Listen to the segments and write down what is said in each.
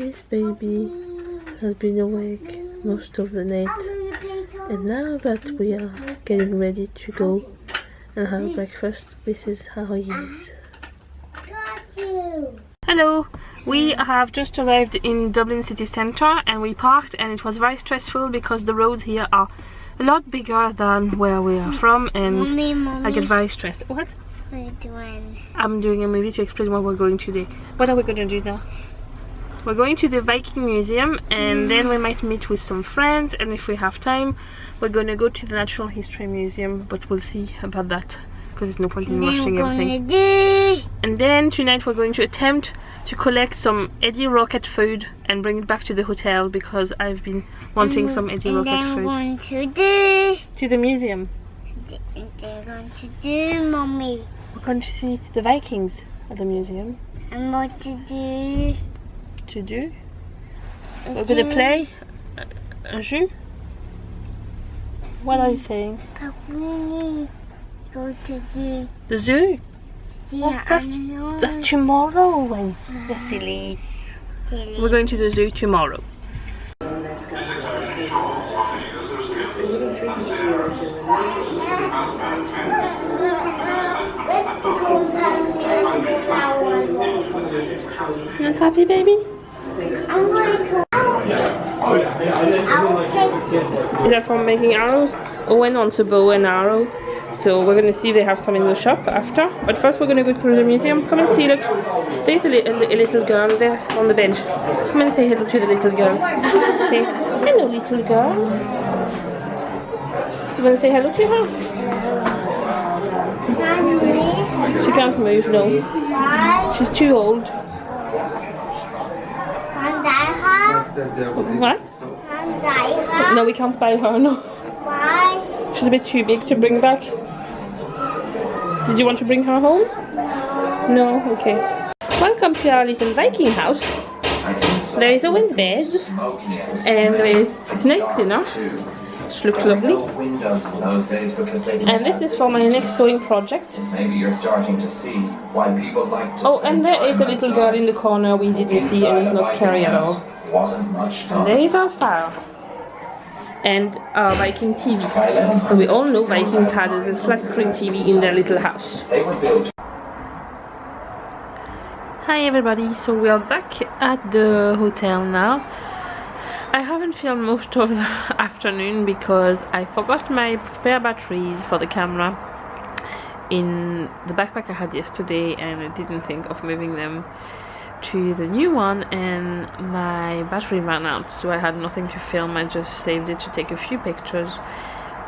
This baby has been awake most of the night, and now that we are getting ready to go and have breakfast, this is how he is. Hello! We have just arrived in Dublin city centre and we parked, and it was very stressful because the roads here are a lot bigger than where we are from, and Mommy. I get very stressed. What? What are you doing? I'm doing a movie to explain what we're going to do. What are we going to do now? We're going to the Viking Museum, and then we might meet with some friends, and if we have time we're going to go to the Natural History Museum, but we'll see about that because there's no point in rushing everything. And then tonight we're going to attempt to collect some Eddie Rocket food and bring it back to the hotel because I've been wanting some Eddie Rocket food. Going to the museum. They're going to do, Mommy. We're going to see the Vikings at the museum. And what to do? We're going to play a jeu. What are you saying? But we need to go to the zoo. Yeah, that's tomorrow. When you're silly. We're going to the zoo tomorrow. Not happy, baby? I'm going to. Is that for making arrows? Owen wants a bow and arrow, so we're gonna see if they have some in the shop after. But first we're gonna go through the museum. Come and see, look. There's a little girl there on the bench. Come and say hello to the little girl. Okay. Hello, little girl. Do you want to say hello to her? She can't move, no. She's too old. What? No, we can't buy her, no. Why? She's a bit too big to bring back. Did you want to bring her home? No? Okay. Welcome to our little Viking house. There is Owen's bed, and there is tonight's dinner, which looks lovely. And this is for my next sewing project. Maybe you're starting to see why people like to. Oh, and there is a little girl in the corner we didn't see, and it's not scary at all. Wasn't much fun. And there is our fire and our Viking TV. So we all know Vikings had a flat screen TV in their little house. They were built. Hi everybody, so we are back at the hotel now. I haven't filmed most of the afternoon because I forgot my spare batteries for the camera in the backpack I had yesterday, and I didn't think of moving them to the new one, and my battery ran out, so I had nothing to film. I just saved it to take a few pictures,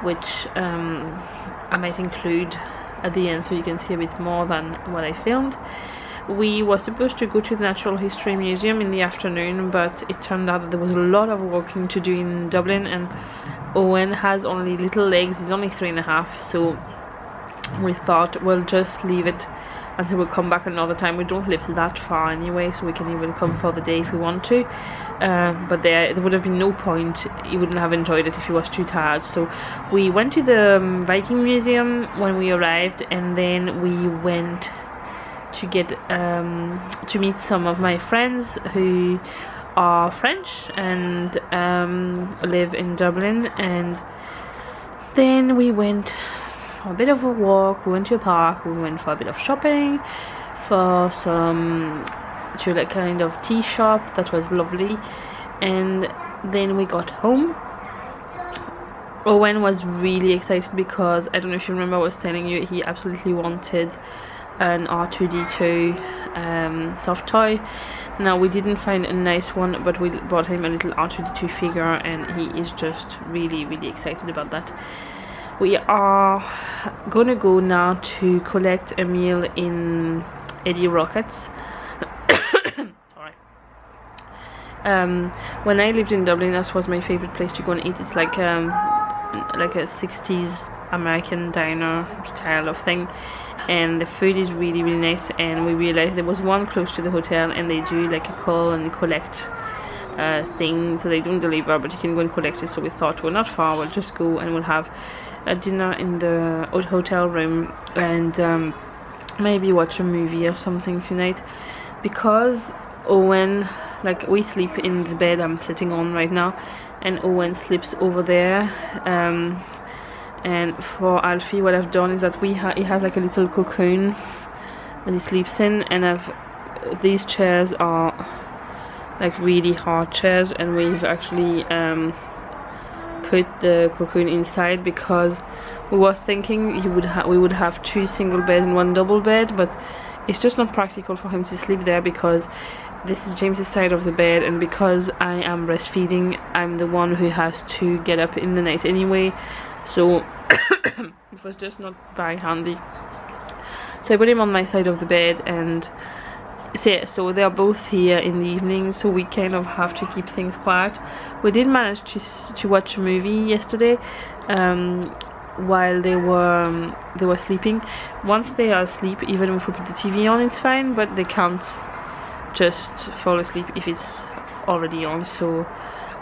which I might include at the end so you can see a bit more than what I filmed. We were supposed to go to the Natural History Museum in the afternoon, but it turned out that there was a lot of walking to do in Dublin, and Owen has only little legs, he's only 3.5, so we thought we'll just leave it until we come back another time. We don't live that far anyway, so we can even come for the day if we want to, but there would have been no point. He wouldn't have enjoyed it if he was too tired. So we went to the Viking Museum when we arrived, and then we went to get to meet some of my friends who are French and live in Dublin, and then we went for a bit of a walk. We went to a park, we went for a bit of shopping, for some to like kind of tea shop that was lovely, and then we got home. Owen was really excited because I don't know if you remember I was telling you he absolutely wanted an R2-D2 soft toy. Now we didn't find a nice one, but we bought him a little R2-D2 figure, and he is just really excited about that. We are gonna go now to collect a meal in Eddie Rockets. Sorry. When I lived in Dublin, that was my favorite place to go and eat. It's like a 60s American diner style of thing, and the food is really nice. And we realized there was one close to the hotel, and they do like a call and collect thing, so they don't deliver, but you can go and collect it. So we thought, we're not far, we'll just go and we'll have a dinner in the hotel room, and maybe watch a movie or something tonight, because Owen like we sleep in the bed I'm sitting on right now, and Owen sleeps over there. And for Alfie, what I've done is that he has like a little cocoon that he sleeps in, and these chairs are like really hard chairs, and we've actually put the cocoon inside because we were thinking we would have 2 single beds and 1 double bed, but it's just not practical for him to sleep there because this is James's side of the bed, and because I am breastfeeding, I'm the one who has to get up in the night anyway, so it was just not very handy. So I put him on my side of the bed, and so they're both here in the evening, so we kind of have to keep things quiet. We did manage to watch a movie yesterday while they were sleeping. Once they are asleep, even if we put the TV on, it's fine, but they can't just fall asleep if it's already on, so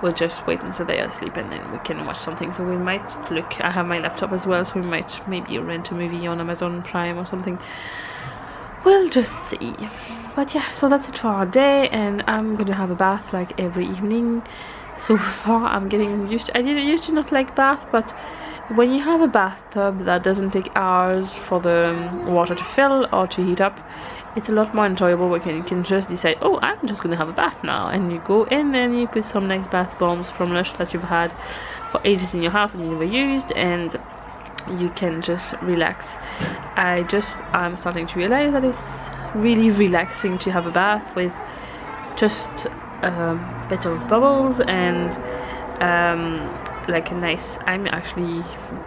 we'll just wait until they are asleep and then we can watch something. So we might look, I have my laptop as well, so we might maybe rent a movie on Amazon Prime or something. We'll just see. But yeah, so that's it for our day, and I'm gonna have a bath like every evening. So far I'm getting used to, I didn't used to not like bath, but when you have a bathtub that doesn't take hours for the water to fill or to heat up, it's a lot more enjoyable when you can just decide, oh, I'm just gonna have a bath now, and you go in and you put some nice bath bombs from Lush that you've had for ages in your house and you never used, and you can just relax. I'm starting to realize that it's really relaxing to have a bath with just a bit of bubbles and like a nice, I'm actually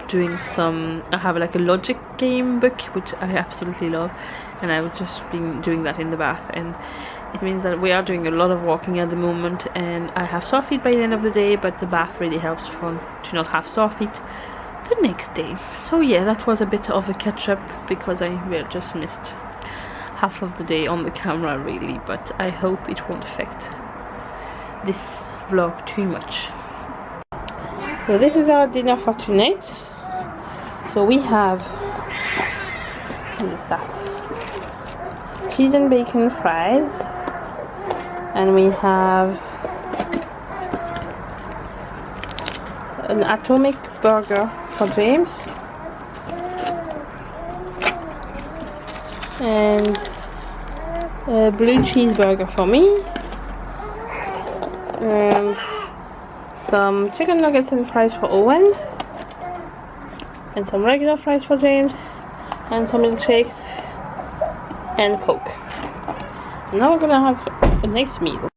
doing I have like a logic game book which I absolutely love, and I've just been doing that in the bath, and it means that we are doing a lot of walking at the moment, and I have sore feet by the end of the day, but the bath really helps to not have sore feet the next day. So yeah, that was a bit of a catch up because I just missed half of the day on the camera really, but I hope it won't affect this vlog too much. So this is our dinner for tonight. So we have, what is that? Cheese and bacon fries, and we have an atomic burger for James, and a blue cheeseburger for me, and some chicken nuggets and fries for Owen, and some regular fries for James, and some milkshakes and Coke. And now we're gonna have a nice meal.